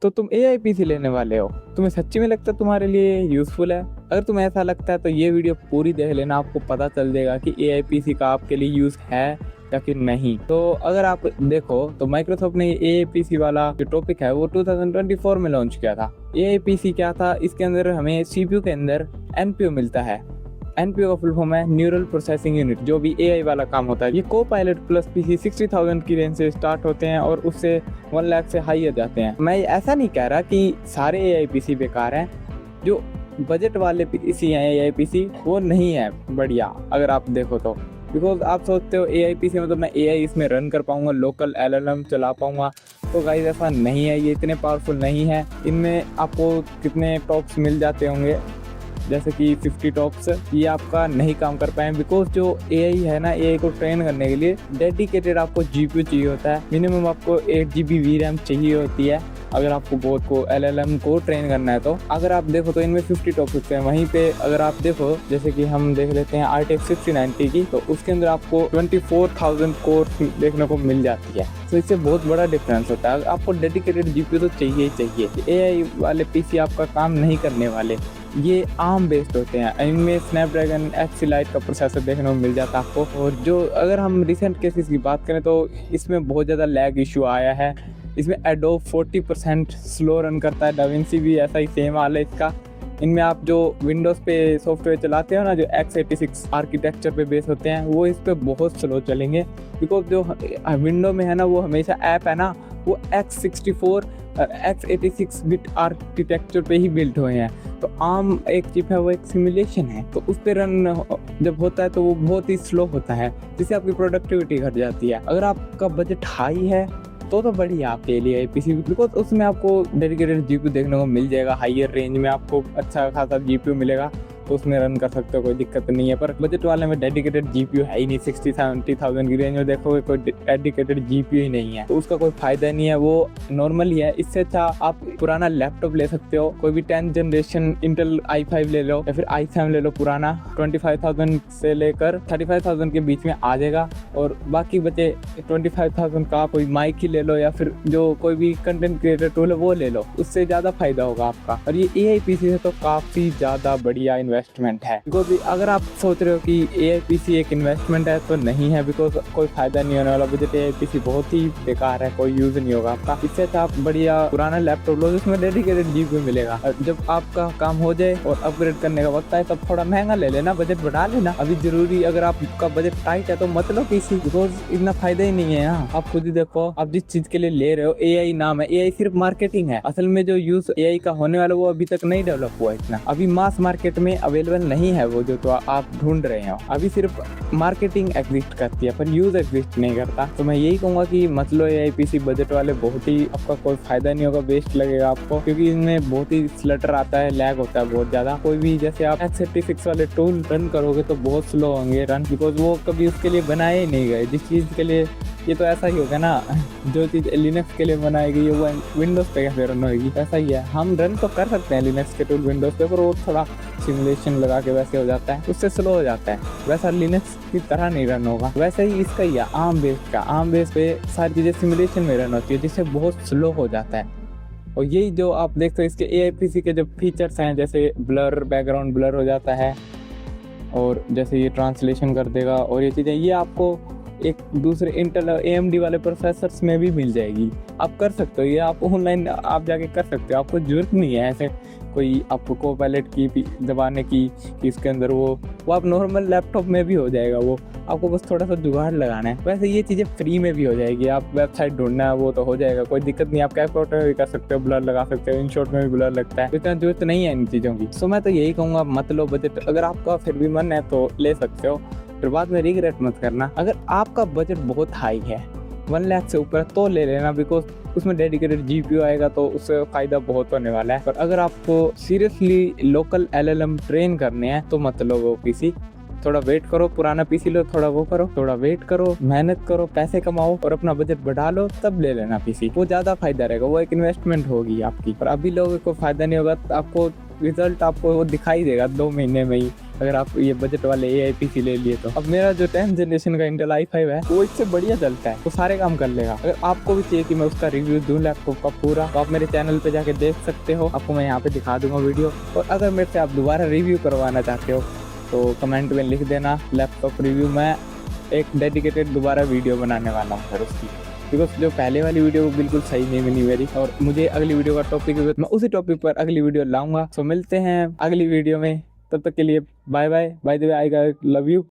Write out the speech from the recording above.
तो तुम AI PC लेने वाले हो। तुम्हें सच्ची में लगता है तुम्हारे लिए यूजफुल है? अगर तुम्हें ऐसा लगता है तो ये वीडियो पूरी देख लेना, आपको पता चल जाएगा कि एआई पीसी का आपके लिए यूज है या फिर नहीं। तो अगर आप देखो तो माइक्रोसॉफ्ट ने एआई पीसी वाला जो टॉपिक है वो 2024 में लॉन्च किया था। एआई पीसी क्या था, इसके अंदर हमें सीपीयू के अंदर एनपीयू मिलता है। एनपीयू का फुल फॉर्म है न्यूरल प्रोसेसिंग यूनिट, जो भी एआई वाला काम होता है। ये को पायलट प्लस पीसी 60,000 की रेंज से स्टार्ट होते हैं और उससे 1 लाख से हाई हो जाते हैं। मैं ऐसा नहीं कह रहा कि सारे एआई पीसी बेकार हैं। जो बजट वाले पीसी हैं एआई पीसी वो नहीं है बढ़िया, अगर आप देखो तो। बिकॉज आप सोचते हो एआई पीसी मतलब मैं एआई इसमें रन कर पाऊंगा, लोकल एलएलएम चला पाऊंगा। तो गाइस ऐसा नहीं है, ये इतने पावरफुल नहीं है। इनमें आपको कितने टॉप्स मिल जाते होंगे, जैसे कि 50 टॉप्स, ये आपका नहीं काम कर पाए। बिकॉज जो एआई है ना, एआई को ट्रेन करने के लिए डेडिकेटेड आपको जीपीयू चाहिए होता है। मिनिमम आपको 8 GB VRAM चाहिए होती है अगर आपको बहुत को एलएलएम को ट्रेन करना है। तो अगर आप देखो तो इनमें 50 टॉपिक्स हैं। वहीं पे अगर आप देखो जैसे कि हम देख लेते हैं RTX 6090 की, तो उसके अंदर आपको 24,000 कोर देखने को मिल जाती है। तो इससे बहुत बड़ा डिफरेंस होता है। आपको डेडिकेटेड जीपीयू तो चाहिए ही चाहिए। एआई वाले पीसी आपका काम नहीं करने वाले, ये आर्म बेस्ड होते हैं। इनमें स्नैपड्रैगन एक्स लाइट का प्रोसेसर देखने को मिल जाता है आपको। और जो अगर हम रिसेंट केसेस की बात करें तो इसमें बहुत ज़्यादा लैग इशू आया है। इसमें एडोब 40% स्लो रन करता है, डाविंसी भी ऐसा ही सेम हाल है इसका। इनमें आप जो विंडोज़ पे सॉफ्टवेयर चलाते हो ना, जो x86 आर्किटेक्चर पे बेस होते हैं, वो इस पे बहुत स्लो चलेंगे। बिकॉज जो विंडो में है ना, वो हमेशा ऐप है ना, वो x64 x86 बिट आर्किटेक्चर पे ही बिल्ड हुए हैं। तो आर्म एक चिप है, वो एक सिमुलेशन है, तो उस पर रन जब होता है तो वो बहुत ही स्लो होता है, जिससे आपकी प्रोडक्टिविटी घट जाती है। अगर आपका बजट हाई है तो बढ़िया आपके लिए पीसी, बिकॉज उसमें आपको डेडिकेटेड जीपीयू देखने को मिल जाएगा। हायर रेंज में आपको अच्छा खासा जीपीयू मिलेगा, तो उसमें रन कर सकते हो, कोई दिक्कत नहीं है। पर बजट वाले में डेडिकेटेड जीपीयू है ही नहीं। 60-70,000 की रेंज में देखोगे कोई डेडिकेटेड जीपीयू ही नहीं है, तो उसका कोई फायदा नहीं है, वो नॉर्मल ही है। इससे अच्छा आप पुराना लैपटॉप ले सकते हो, कोई भी 10th जनरेशन इंटेल i5 ले लो या फिर i7 ले लो पुराना। 25,000 से लेकर 35,000 के बीच में आ जाएगा। और बाकी बचे 25,000 का कोई माइक ही ले लो या फिर जो कोई भी कंटेंट क्रिएटर टूल है वो ले लो, उससे ज़्यादा फायदा होगा आपका। और ये एआई पीसी से तो काफ़ी ज़्यादा बढ़िया इन्वेस्टमेंट है। बिकॉज अगर आप सोच रहे हो कि एआई पीसी एक इन्वेस्टमेंट है, तो नहीं है। बिकॉज कोई फायदा नहीं होने वाला। बजट एआई पीसी बहुत ही बेकार है, कोई यूज़ नहीं होगा आपका। इससे अच्छा आप बढ़िया पुराना लैपटॉप लो जिसमें डेडिकेटेड जीपीयू मिलेगा। और जब आपका काम हो जाए और अपग्रेड करने का वक्त आए तब थोड़ा महंगा ले लेना, बजट बढ़ा लेना। अभी जरूरी अगर आपका बजट टाइट है तो मत लो पीसी, बिकॉज इतना फायदा ही नहीं है यहाँ। आप खुद ही देखो, आप जिस चीज के लिए ले रहे हो, एआई नाम है, एआई सिर्फ मार्केटिंग है। असल में जो यूज एआई का होने वाला वो अभी तक नहीं डेवलप हुआ इतना। अभी मास मार्केट में अवेलेबल नहीं है वो जो तो आप ढूंढ रहे हो। अभी सिर्फ मार्केटिंग एग्जिस्ट करती है पर यूज एग्जिस्ट नहीं करता। तो मैं यही कहूंगा कि मत लो एआई पीसी, बजट वाले बहुत ही आपका कोई फायदा नहीं होगा, वेस्ट लगेगा आपको, क्योंकि इनमें बहुत ही स्लटर आता है, लैग होता है बहुत ज्यादा। कोई भी जैसे आप x86 वाले टूल रन करोगे तो बहुत स्लो होंगे रन, बिकॉज वो कभी उसके लिए बनाए ही नहीं गए जिस चीज के लिए। ये तो ऐसा ही होगा ना, जो चीज़ लिनक्स के लिए बनाई गई है वो विंडोज़ पे कैसे रन होगी, ऐसा ही है। हम रन तो कर सकते हैं लिनक्स के टूल विंडोज़ पे, पर वो थोड़ा सिमुलेशन लगा के वैसे हो जाता है, उससे स्लो हो जाता है। वैसा लिनक्स की तरह नहीं रन होगा। वैसे ही इसका ही है आर्म बेस्ड का। आर्म बेस्ड पे सारी चीज़ें सिमुलेशन में रन होती है, जिससे बहुत स्लो हो जाता है। और यही जो आप देखते हो इसके एआई पीसी के जो फीचर्स हैं, जैसे ब्लर, बैकग्राउंड ब्लर हो जाता है, और जैसे ये ट्रांसलेशन कर देगा, और ये चीज़ें ये आपको एक दूसरे इंटेल AMD वाले प्रोसेसर्स में भी मिल जाएगी। आप कर सकते हो, ये आप ऑनलाइन आप जाके कर सकते हो। आपको जरूरत नहीं है ऐसे कोई आपको को पायलट की दबाने की कि इसके अंदर वो आप नॉर्मल लैपटॉप में भी हो जाएगा। वो आपको बस थोड़ा सा जुगाड़ लगाना है। वैसे ये चीज़ें फ्री में भी हो जाएगी। आप वेबसाइट ढूंढना है वो तो हो जाएगा, कोई दिक्कत नहीं। आप कैपकट में भी कर सकते हो, ब्लर लगा सकते हो, इनशॉट में भी ब्लर लगता है। इतना जरूरत नहीं है इन चीज़ों की। सो मैं तो यही कहूँगा मत लो बजट। अगर आपका फिर भी मन है तो ले सकते हो, फिर बाद में रिग्रेट मत करना। अगर आपका बजट बहुत हाई है, 1 लाख से ऊपर, तो ले लेना, बिकॉज उसमें डेडिकेटेड जीपीयू आएगा तो उससे फ़ायदा बहुत होने वाला है। पर अगर आपको सीरियसली लोकल एलएलएम ट्रेन करने हैं तो मत लो वो पीसी। थोड़ा वेट करो, पुराना पीसी लो, थोड़ा वो करो, थोड़ा वेट करो, मेहनत करो, पैसे कमाओ और अपना बजट बढ़ा लो, तब ले लेना पीसी। वो ज़्यादा फायदा रहेगा, वो एक इन्वेस्टमेंट होगी आपकी। पर अभी लोगों को फायदा नहीं होगा, आपको रिजल्ट आपको वो दिखाई देगा 2 महीने में ही अगर आप ये बजट वाले AI PC ले लिए तो। अब मेरा जो 10th जनरेशन का इंटेल i5 है वो इससे बढ़िया चलता है, वो सारे काम कर लेगा। अगर आपको भी चाहिए कि मैं उसका रिव्यू दूं लैपटॉप का पूरा, तो आप मेरे चैनल पे जाके देख सकते हो, आपको मैं यहाँ पे दिखा दूंगा वीडियो। और अगर मेरे से आप दोबारा रिव्यू करवाना चाहते हो तो कमेंट में लिख देना लैपटॉप रिव्यू, मैं एक डेडिकेटेड दोबारा वीडियो बनाने वाला हूँ सर उसकी, बिकॉज जो पहले वाली वीडियो वो बिल्कुल सही नहीं बनी मेरी। और मुझे अगली वीडियो का टॉपिक, मैं उसी टॉपिक पर अगली वीडियो लाऊंगा। तो मिलते हैं अगली वीडियो में, तब तक के लिए bye bye. By the way, I love you.